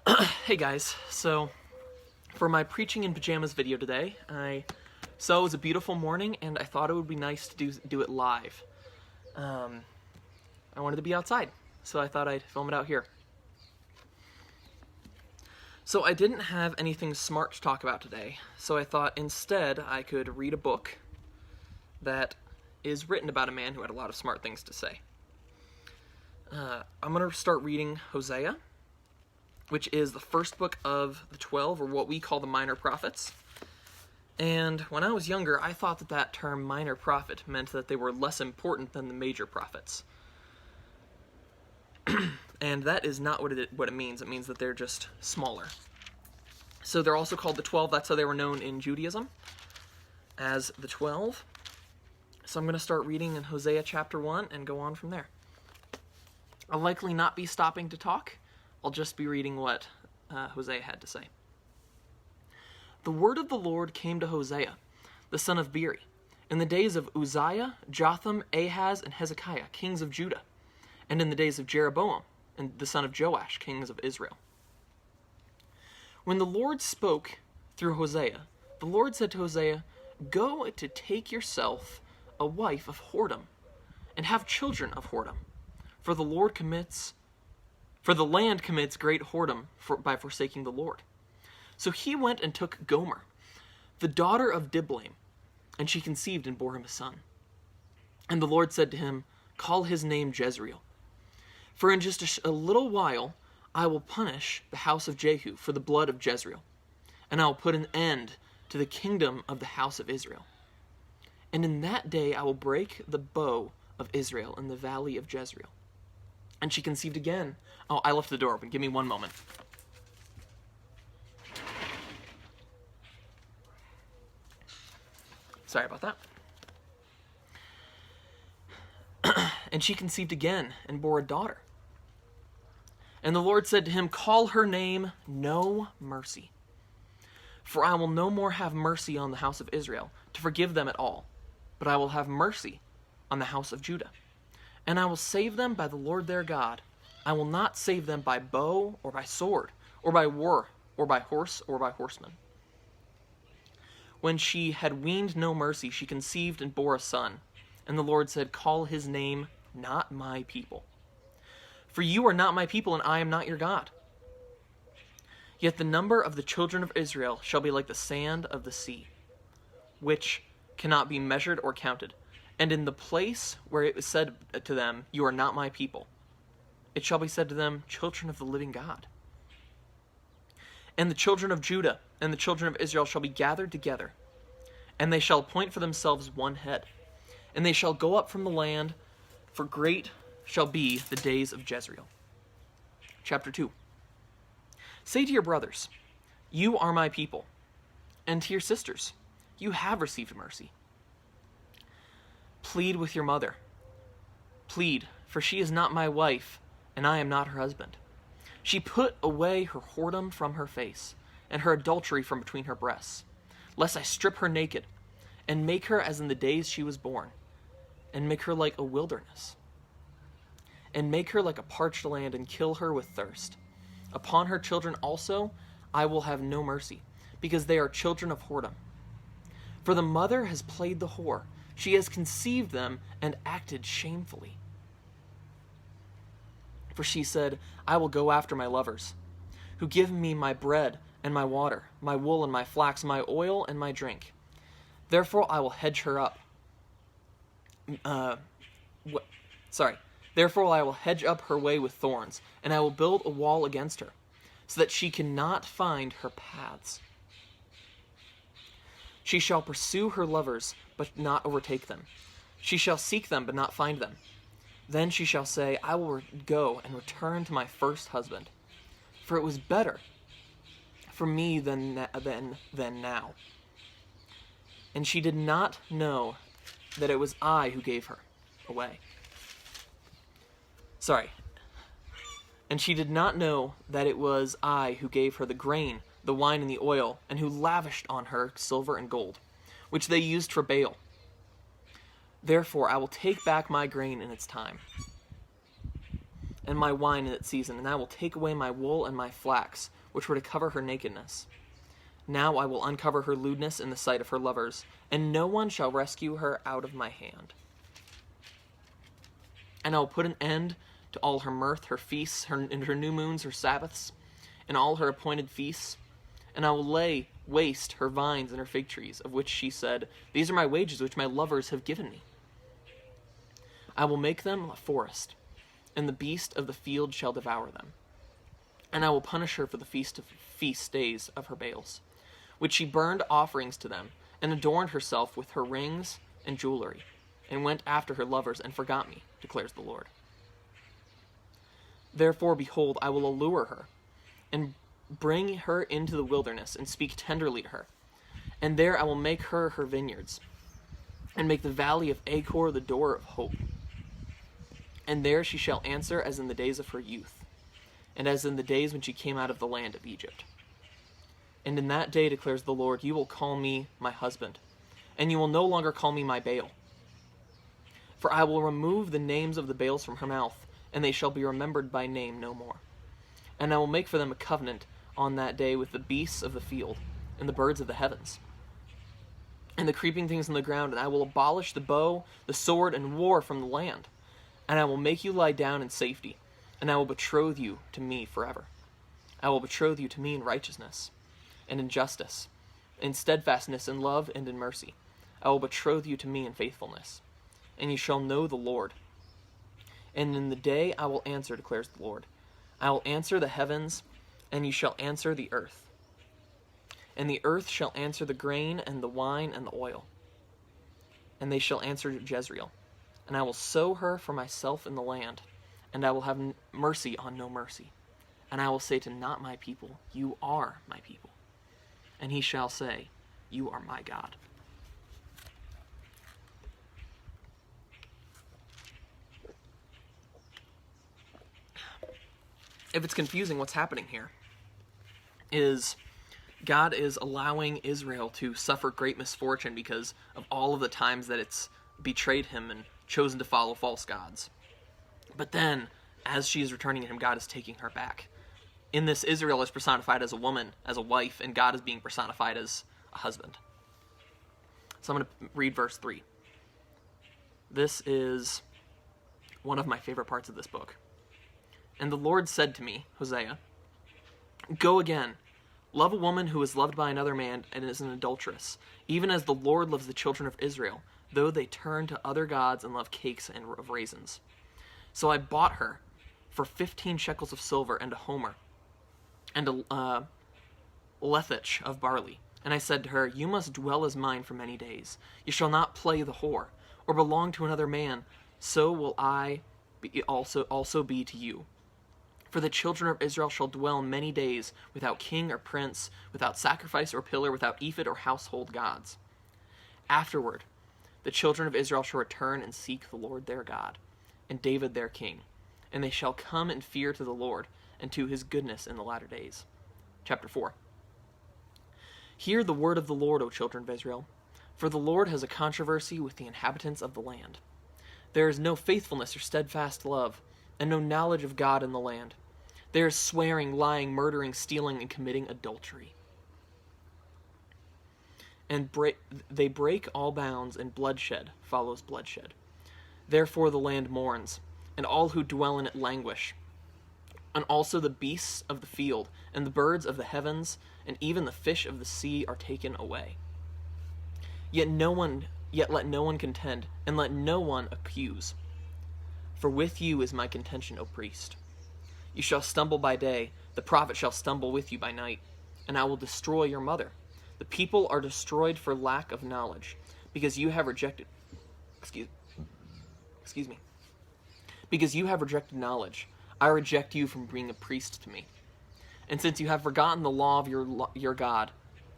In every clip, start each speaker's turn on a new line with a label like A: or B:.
A: Hey guys, so for my preaching in pajamas video today, it was a beautiful morning and I thought it would be nice to do it live. I wanted to be outside, so I thought I'd film it out here. So I didn't have anything smart to talk about today, so I thought instead I could read a book that is written about a man who had a lot of smart things to say. I'm going to start reading Hosea, which is the first book of the 12, or what we call the minor prophets. And when I was younger, I thought that term minor prophet meant that they were less important than the major prophets. And that is not what it means. It means that they're just smaller. So they're also called the 12. That's how they were known in Judaism, as the 12. So I'm going to start reading in Hosea chapter 1 and go on from there. I'll likely not be stopping to talk. I'll just be reading what Hosea had to say. The word of the Lord came to Hosea, the son of Beeri, in the days of Uzziah, Jotham, Ahaz, and Hezekiah, kings of Judah, and in the days of Jeroboam, and the son of Joash, kings of Israel. When the Lord spoke through Hosea, the Lord said to Hosea, "Go to take yourself a wife of whoredom, and have children of whoredom, for the land commits great whoredom by forsaking the Lord." So he went and took Gomer, the daughter of Diblaim, and she conceived and bore him a son. And the Lord said to him, "Call his name Jezreel. For in just a little while I will punish the house of Jehu for the blood of Jezreel, and I will put an end to the kingdom of the house of Israel. And in that day I will break the bow of Israel in the valley of Jezreel." And she conceived again. Oh, I left the door open. Give me one moment. Sorry about that. And she conceived again and bore a daughter. And the Lord said to him, "Call her name No Mercy. For I will no more have mercy on the house of Israel, to forgive them at all, but I will have mercy on the house of Judah. And I will save them by the Lord their God. I will not save them by bow, or by sword, or by war, or by horse, or by horseman." When she had weaned no mercy, she conceived and bore a son. And the Lord said, "Call his name Not My People. For you are not my people, and I am not your God. Yet the number of the children of Israel shall be like the sand of the sea, which cannot be measured or counted. And in the place where it was said to them, 'You are not my people,' it shall be said to them, 'Children of the living God.' And the children of Judah and the children of Israel shall be gathered together, and they shall appoint for themselves one head. And they shall go up from the land, for great shall be the days of Jezreel." Chapter 2. "Say to your brothers, 'You are my people,' and to your sisters, 'You have received mercy.' Plead with your mother. Plead, for she is not my wife, and I am not her husband. She put away her whoredom from her face, and her adultery from between her breasts, lest I strip her naked, and make her as in the days she was born, and make her like a wilderness, and make her like a parched land, and kill her with thirst. Upon her children also I will have no mercy, because they are children of whoredom. For the mother has played the whore, she has conceived them and acted shamefully. For she said, 'I will go after my lovers, who give me my bread and my water, my wool and my flax, my oil and my drink. Therefore I will hedge her up.'" Therefore I will hedge up her way with thorns, and I will build a wall against her, so that she cannot find her paths. She shall pursue her lovers, but not overtake them. She shall seek them, but not find them. Then she shall say, 'I will go and return to my first husband, for it was better for me than now.' And she did not know that it was I who gave her away. And she did not know that it was I who gave her the grain, the wine, and the oil, and who lavished on her silver and gold, which they used for Baal. Therefore I will take back my grain in its time, and my wine in its season, and I will take away my wool and my flax, which were to cover her nakedness. Now I will uncover her lewdness in the sight of her lovers, and no one shall rescue her out of my hand. And I will put an end to all her mirth, her feasts, and her new moons, her Sabbaths, and all her appointed feasts. And I will lay waste her vines and her fig trees, of which she said, These are my wages which my lovers have given me. I will make them a forest, and the beast of the field shall devour them. And I will punish her for the feast days of her bales, which she burned offerings to them, and adorned herself with her rings and jewelry, and went after her lovers, and forgot me, declares the Lord. Therefore, behold, I will allure her, and bring her into the wilderness, and speak tenderly to her. And there I will make her vineyards, and make the valley of Achor the door of hope. And there she shall answer as in the days of her youth, and as in the days when she came out of the land of Egypt. And in that day, declares the Lord, you will call me my husband, and you will no longer call me my Baal. For I will remove the names of the Baals from her mouth, and they shall be remembered by name no more. And I will make for them a covenant on that day with the beasts of the field, and the birds of the heavens, and the creeping things on the ground, and I will abolish the bow, the sword, and war from the land. And I will make you lie down in safety, and I will betroth you to me forever. I will betroth you to me in righteousness, and in justice, in steadfastness, in love, and in mercy. I will betroth you to me in faithfulness, and you shall know the Lord. And in the day I will answer, declares the Lord. I will answer the heavens, and you shall answer the earth. And the earth shall answer the grain, and the wine, and the oil. And they shall answer Jezreel. And I will sow her for myself in the land, and I will have mercy on no mercy. And I will say to not my people, you are my people. And he shall say, you are my God. If it's confusing, what's happening here is God is allowing Israel to suffer great misfortune because of all of the times that it's betrayed him and chosen to follow false gods. But then, as she is returning to him, God is taking her back. In this, Israel is personified as a woman, as a wife, and God is being personified as a husband. So I'm going to read verse 3. This is one of my favorite parts of this book. And the Lord said to me, Hosea, go again, love a woman who is loved by another man and is an adulteress, even as the Lord loves the children of Israel, though they turn to other gods and love cakes and of raisins. So I bought her for 15 shekels of silver and a homer and a lethech of barley. And I said to her, you must dwell as mine for many days. You shall not play the whore, or belong to another man. So will I also be to you. For the children of Israel shall dwell many days without king or prince, without sacrifice or pillar, without ephod or household gods. Afterward, the children of Israel shall return and seek the Lord their God, and David their king, and they shall come in fear to the Lord, and to his goodness in the latter days. Chapter 4. Hear the word of the Lord, O children of Israel, for the Lord has a controversy with the inhabitants of the land. There is no faithfulness or steadfast love, and no knowledge of God in the land. There is swearing, lying, murdering, stealing, and committing adultery. And they break all bounds, and bloodshed follows bloodshed. Therefore the land mourns, and all who dwell in it languish. And also the beasts of the field, and the birds of the heavens, and even the fish of the sea are taken away. Yet let no one contend, and let no one accuse. For with you is my contention, O priest. You shall stumble by day, the prophet shall stumble with you by night, and I will destroy your mother. The people are destroyed for lack of knowledge, because you have rejected because you have rejected knowledge. I reject you from being a priest to me. And since you have forgotten the law of your God,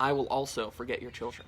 A: I will also forget your children.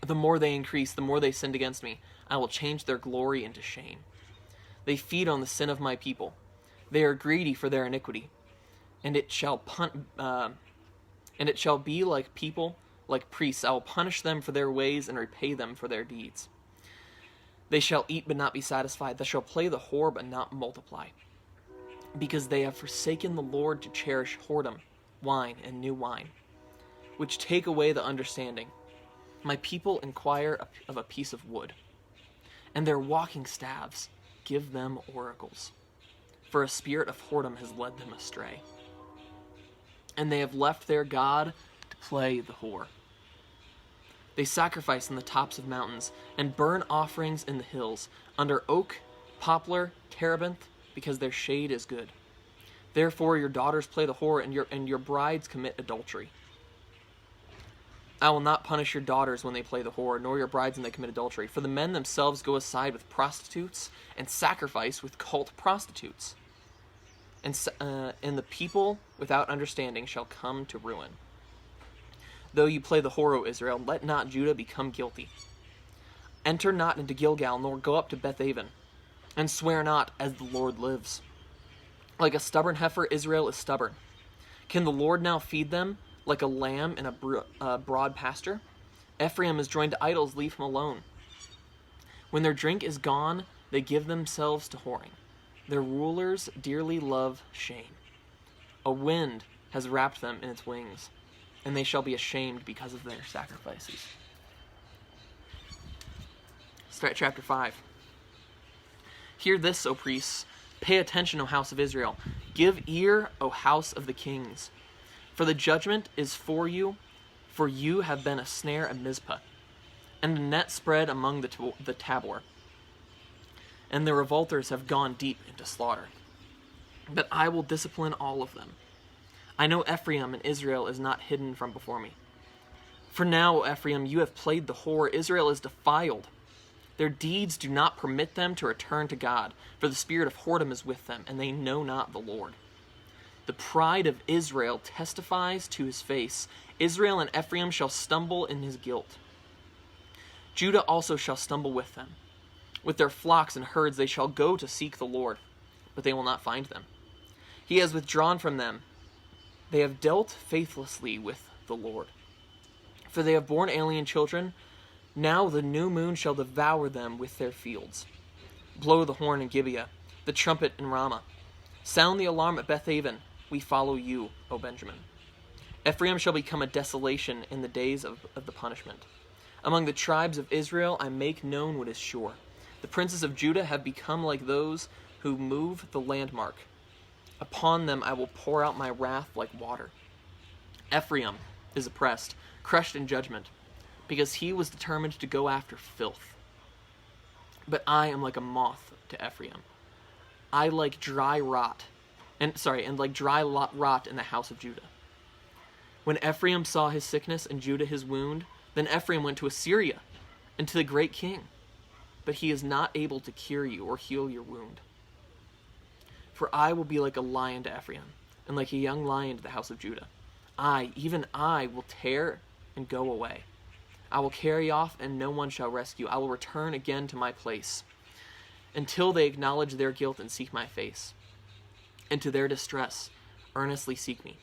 A: The more they increase, the more they sinned against me. I will change their glory into shame. They feed on the sin of my people. They are greedy for their iniquity, and it shall be like people, like priests. I will punish them for their ways and repay them for their deeds. They shall eat but not be satisfied. They shall play the whore but not multiply. because they have forsaken the Lord to cherish whoredom, wine, and new wine, which take away the understanding. My people inquire of a piece of wood, and their walking staves give them oracles. For a spirit of whoredom has led them astray, and they have left their God to play the whore. They sacrifice in the tops of mountains, and burn offerings in the hills, under oak, poplar, terebinth, because their shade is good. Therefore your daughters play the whore, and your brides commit adultery. I will not punish your daughters when they play the whore, nor your brides when they commit adultery. For the men themselves go aside with prostitutes, and sacrifice with cult prostitutes. And the people without understanding shall come to ruin. Though you play the whore, O Israel, let not Judah become guilty. Enter not into Gilgal, nor go up to Bethaven, and swear not, as the Lord lives. Like a stubborn heifer, Israel is stubborn. Can the Lord now feed them like a lamb in a broad pasture? Ephraim is joined to idols, leave him alone. When their drink is gone, they give themselves to whoring. Their rulers dearly love shame. A wind has wrapped them in its wings, and they shall be ashamed because of their sacrifices. Start chapter 5. Hear this, O priests. Pay attention, O house of Israel. Give ear, O house of the kings. For the judgment is for you have been a snare at Mizpah, and a net spread among the Tabor. And the revolters have gone deep into slaughter. But I will discipline all of them. I know Ephraim, and Israel is not hidden from before me. For now, O Ephraim, you have played the whore. Israel is defiled. Their deeds do not permit them to return to God, for the spirit of whoredom is with them, and they know not the Lord. The pride of Israel testifies to his face. Israel and Ephraim shall stumble in his guilt. Judah also shall stumble with them. With their flocks and herds they shall go to seek the Lord, but they will not find them. He has withdrawn from them. They have dealt faithlessly with the Lord. For they have borne alien children. Now the new moon shall devour them with their fields. Blow the horn in Gibeah, the trumpet in Ramah. Sound the alarm at Bethaven. We follow you, O Benjamin. Ephraim shall become a desolation in the days of the punishment. Among the tribes of Israel I make known what is sure. The princes of Judah have become like those who move the landmark. Upon them I will pour out my wrath like water. Ephraim is oppressed, crushed in judgment, because he was determined to go after filth. But I am like a moth to Ephraim. I like dry rot, and like dry rot in the house of Judah. When Ephraim saw his sickness and Judah his wound, then Ephraim went to Assyria and to the great king. But he is not able to cure you or heal your wound. For I will be like a lion to Ephraim, and like a young lion to the house of Judah. I, even I, will tear and go away. I will carry off, and no one shall rescue. I will return again to my place, until they acknowledge their guilt and seek my face. And to their distress, earnestly seek me.